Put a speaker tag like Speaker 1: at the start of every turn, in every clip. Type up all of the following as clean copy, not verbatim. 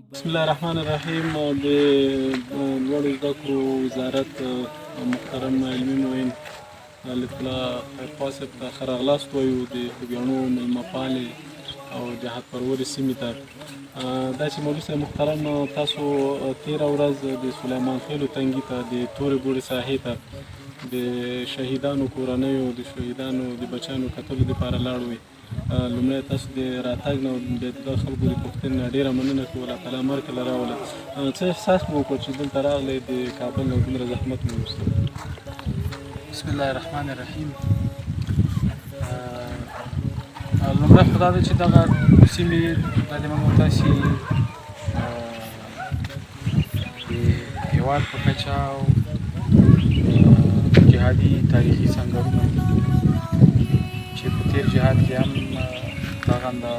Speaker 1: بسم الله الرحمن الرحیم. د لوړو زده کړو وزارت محترم علمي معین لطفالله خیرخوا صاحب ته ښه راغلاست وایو د خوږیاڼو میلمه پالې او جهاد پرورې سیمې ته. دا چې مولوي صاحب محترم تاسو تېره ورځ د سلیمان خېلو تنګي ته د تورې ګوړې ساحې ته د شهیدانو کورنیو د شهیدانو د بچیانو کتلو دپاره لاړ وئ. لومړی تاسو د راتګ نه او د خلکو د پوښتنې نه ډېره مننه کوو. الله تعالی امر کله راوله. څه احساس مو وکړ چې دلته راغلی د کابل نه دومره زحمت مو وویستل؟
Speaker 2: بسم الله الرحمن الرحیم. لومړی خو دا ده چې دغه سیمې دا د موږ تاسې د هېواد په کچه او جهادي تاریخي سنګرونه چې په تېر جهاد کې هم دغه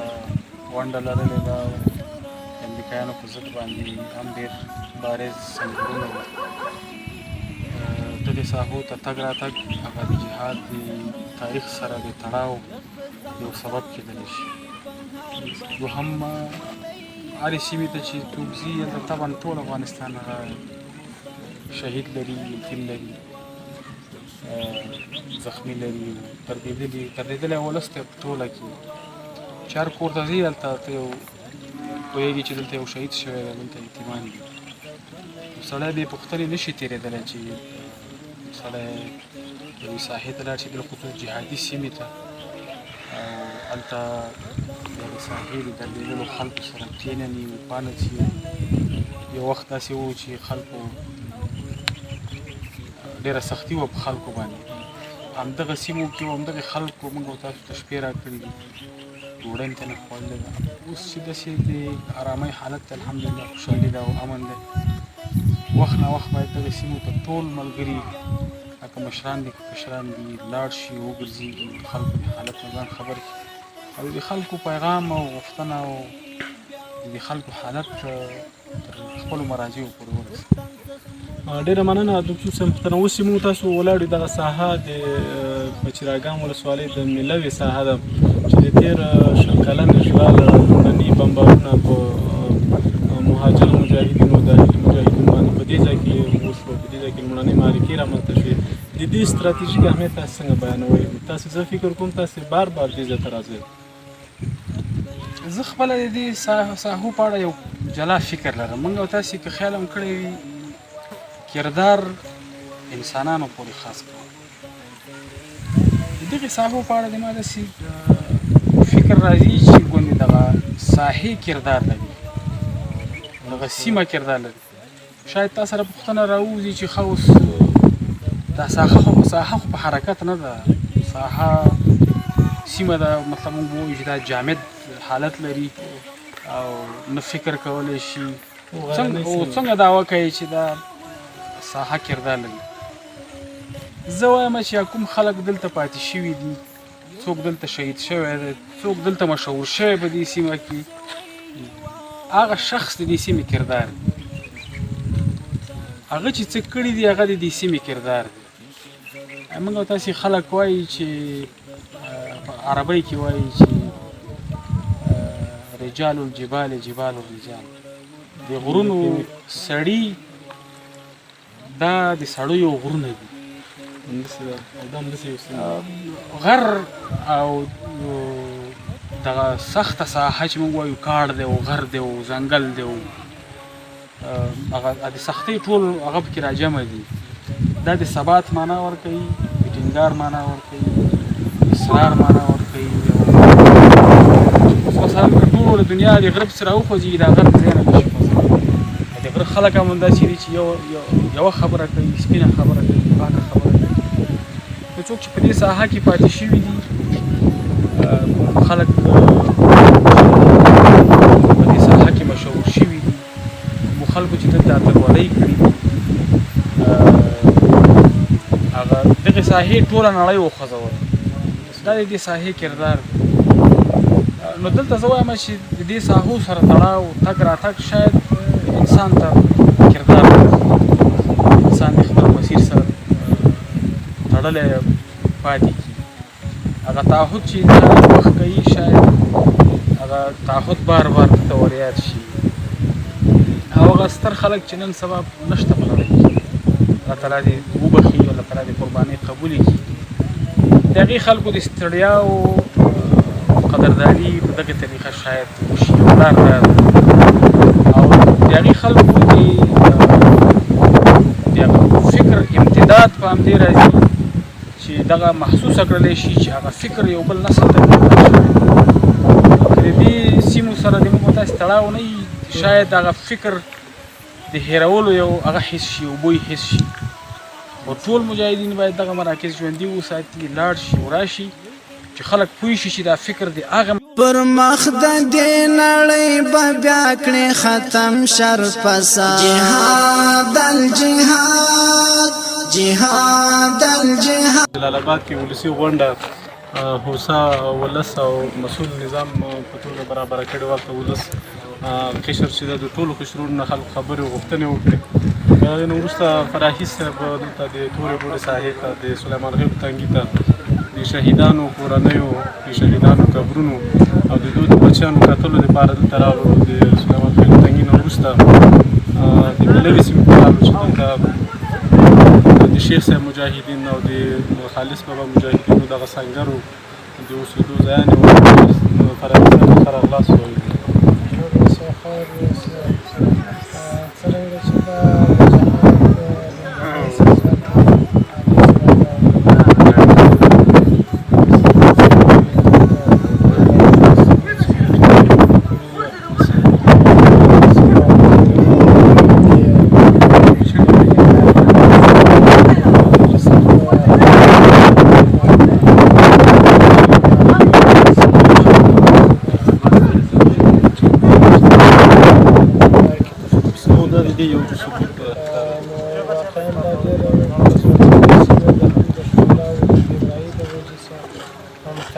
Speaker 2: ونډه لرلې ده او د امریکایانو په ضد باندې هم ډېر بارز سنګرونه وو. د دې ساحو ته تګ راتګ هغه د جهاد د تاریخ سره د تړاو یو سبب کېدلی شي. دوهم هرې سیمې ته چې څوک ځي هلته طبعا ټول افغانستان هغه شهید لري، یتیم لري، زخمی لري، تردېدلی ولس ته په ټوله کې چې هر کور ته ځي هلته ته یو پوهېږي چې دلته یو شهید شوی دی، دلته یتیمان دي. سړی بې پوښتنې نه شي تېرېدلی چې سړی یوې ساحې ته لاړ شي، بالخصوص جهادي سیمې ته. هلته د هغې ساحې د دردېدلو خلکو سره کښېنني، وپالڅي. یو وخت داسې و چې خلکو ډېره سختي وه په خلکو باندې. همدغه سیمو کې و همدغې خلکو موږ او تاسو ته شپې راکړي دي، ډوډۍ مو ته نه خوړلې ده. اوس چې داسې د ارامۍ حالت دی، الحمدلله خوشحالي ده او امن دی. وخت نه وخت باید دغې سیمو ته ټول ملګري که مشران دي که کشران دي لاړ شي، وګرځېږي، د خلکو د حالت نه ځان خبر کړي او د خلکو پیغام او غوښتنه او د خلکو حالت تر خپلو مراجعو پورې ورسوي.
Speaker 1: ډېره مننه دکتور صاحب محترم. اوس چې موږ تاسو ولاړ یو دغه ساحه د پچراګام ولسوالۍ د میلوې ساحه ده چې د تېر شل کلن اشغال لومړني بمبارونه په مهاجرو مجاهدینو داخلي مجاهدینو باندې په دې ځای کې وشوه، په دې ځای کې لومړنۍ معرکې رامنځته شوې. د دې ستراتیژیک اهمیت تاسو څنګه بیانوئ؟ تاسو زه فکر کوم تاسو بار بار دې ځای ته راځئ.
Speaker 2: زه خپله د دې ساحو په اړه یو جلا فکر لرم. موږ او تاسې که خیال هم کړی وي کردار انسانانو پورې خاص کړو. د دغې ساحو په اړه د ما داسې فکر راځي چې ګوندې دغه ساحې کردار لري، دغه سیمه کردار لري. شاید تا سره پوښتنه راوځي چې ښه اوس دا ساحه خو په حرکت نه ده، ساحه سیمه ده، مطلب موږ ووایو چې دا جامد حالت لري او نه فکر کولی شي. څنګه دعوه کوي چې دا ساحه کردار لري؟ زه وایم چې کوم خلک دلته پاتې شوي دي، څوک دلته شهید شوی دی، څوک دلته مشهور شوی په دې سیمه کې، هغه شخص د دې سیمې کردار دی. هغه چې څه کړي دي هغه د دې سیمې کردار دی. موږ او تاسې خلک وایي چې په عربۍ کې وایي چې رجال الجبال جبال الرجال، د غرونو سړي دا د سړیو غرونه دي. غر او دغه سخته ساحه چې موږ وایو کاڼ دی او غر دی او ځنګل دی او هغه د سختۍ ټول هغه پکې راجمع دي. دا د ثبات معنا ورکوي، د ټینګار معنا ورکوي، اصرار معنا ورکوي. مثلا که ټوله دنیا د غره پسې راوخوځېږي دا غر د ځای نه نشي خوځېدلی. د غره خلک هم همداسې دي چې یوه خبره کوي، سپینه خبره کوي، پاکه خبره کوي. نو څوک چې په دې ساحه کې پاتې شوي دي، خلک په دې ساحه کې مشهور شوي دي، کومو خلکو چې دلته اتلولۍ کړي دي، هغه دغې ساحې ټوله نړۍ وخوځوله. دا د دې ساحې کردار دی. نو دلته زه وایم چې د دې ساحو سره تړاو تګ راتګ شاید انسان ته کردار ورکوي، انسان د خپل مسیر سره تړلی پاتې کړي. هغه تعهد چې انسان وخت کوي شاید هغه تعهد بار بار ته ور یاد شي. او هغه ستر خلک چې نن سبا نشته په نړۍ کې الله تعالی دې وبخي الله تعالی دې قربانۍ قبولې کړي د هغې خلکو د ستړیاو قدرداني په دغه طریقه شاید وشي او لار دا او د هغې خلکو د فکر امتداد په همدې راځي چې دغه محسوسه کړلی شي چې هغه فکر یو بل نسل ته انتقال شوی که د دې سیمو سره د موږ داسې تړاو نه وي شاید هغه فکر د هېرولو یو هغه حس شي او بوی حس شي خو ټول مجاهدین باید دغه مراکز ژوندي وساتي لاړ شي او راشي چې خلک پوه شي چې دا فکر د هغه
Speaker 3: پر مخ د دې نړۍ به بیا کړې ختم شر فساد جهاد الجهاد جهاد الجهاد
Speaker 1: جلال آباد کې ولسي غونډه هوسا ولس او مسؤل نظام په ټوله برابره کړې وه که ولس قشر چې د ټولو قشرونو نه خلکو خبرې غوښتنې وکړې د هغې نه وروسته فراحي صاحب دلته د تورې ګوړې ساحې ته د سلیمان غیب تنګي ته د شهیدانو کورنیو د شهیدانو قبرونو او د دوی د بچیانو کتلو دپاره دلته راغلو د سلیمان غیب تنګي نه وروسته د ملوي سیمې په لارو چې دلته د شیخ صاحب مجاهدین او د خالص بابا مجاهدینو دغه سنګرو د اوسېدو ځایانې وو فراحي صاحب ښه راغلاست وایي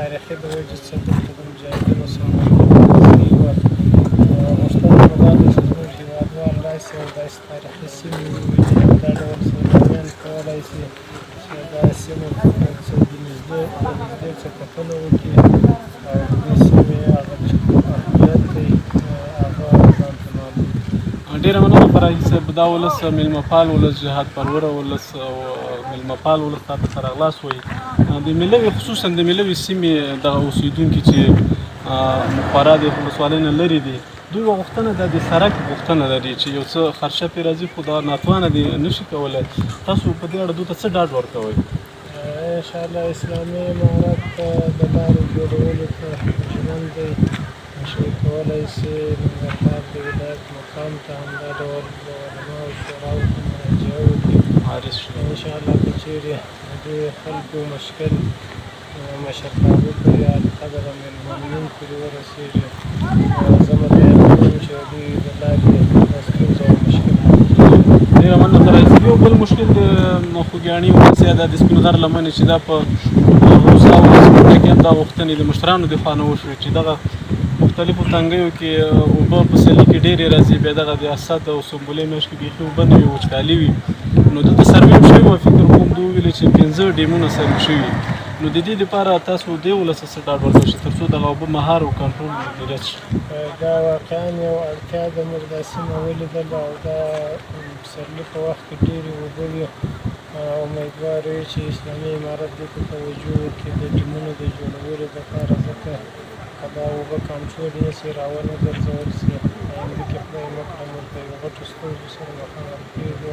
Speaker 4: تاریخي د وجې څخه د مجاهدینو سره غوښتنه به دا ده چې زموږ هېوادوال راشي او داسې تاریخي سیمې وویني او دا ډول سیلانیان کولی شي چې دا سیمو څه د نږدې څه کتنه وکړي او د دې سیمې هغه چې اهمیت دی هغه ځان ته معلوم
Speaker 1: ډېره مننه فراحي صاحب دا ولس میلمه پال ولس جهاد پروره ولس او میلمه پال ولس تا ته سره خلاص وایي د ملوي خصوصا د ملوي سیمې دغه اوسېدونکي چې خورا د ولسوالۍ نه لرې دي دوی غوښتنه ده د سړک غوښتنه لري چې یو څه خرچه پرې راځي خو دا ناتوانه دي نشي کولی تاسو په دې اړه دوی ته څه ډاډ ورکوئ
Speaker 4: انشاءالله اسلامي امارت د لارې جوړولو ته ژمن دی شي کولی شي ننګرهار د ولایت مقام ته همدا ډول د علماو شوراو ته مراجعه وکړي انشاءالله که چیرې د دې خلکو مشکل مشرتابه پورې القدره میلمنون پورې ورسېږي زه متحد یم چې دوی د لارې دا ستونزه او مشکل
Speaker 1: ډېره مننه فراحي صاحب یو بل مشکل د خوږیاڼي ولس یا د سپین غر لمنې چې دا په هوسا ولسمونډه کې هم دا غوښتنې د مشرانو دفاع نه وشوې چې دغه مختلفو تنګیو کې اوبه په سیلي کې ډېرې راځي بیا دغه د اسد او سنبلې میاشت کې بیخي اوبه نه وي وچکالي وي نو دلته سروې هم شوې وه فکر کوم دوی وویلې چې 15 ډیمونه سروې شوي نو د دې لپاره تاسو دې ولس څه ډاډ ورکړئ چې تر څو دغه اوبه مهار او کنټرول مدیریت شي
Speaker 4: دا واقعا یو اړتیا ده موږ دا سیمه ولیدله او دا پسرلي په وخت کې ډېرې اوبه وي امیدوار یو چې اسلامي امارت دې ته توجه وکړي د ډیمونو د جوړولو دپاره ځکه که دا اوبه کنټرول نه شي راونه ګرځول شي آینده کې خدای مکړه موږ د یو غټو ستونزو سره مخامخ کېږو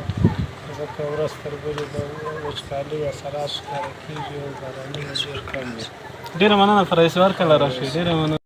Speaker 4: ځکه ورځ تر بلې د وچکالۍ اثرات ښکاره کېږي او بارانونه ډېر کم وي
Speaker 1: ډېره مننه فراحي صاحب هر کله راشئ ډېره مننه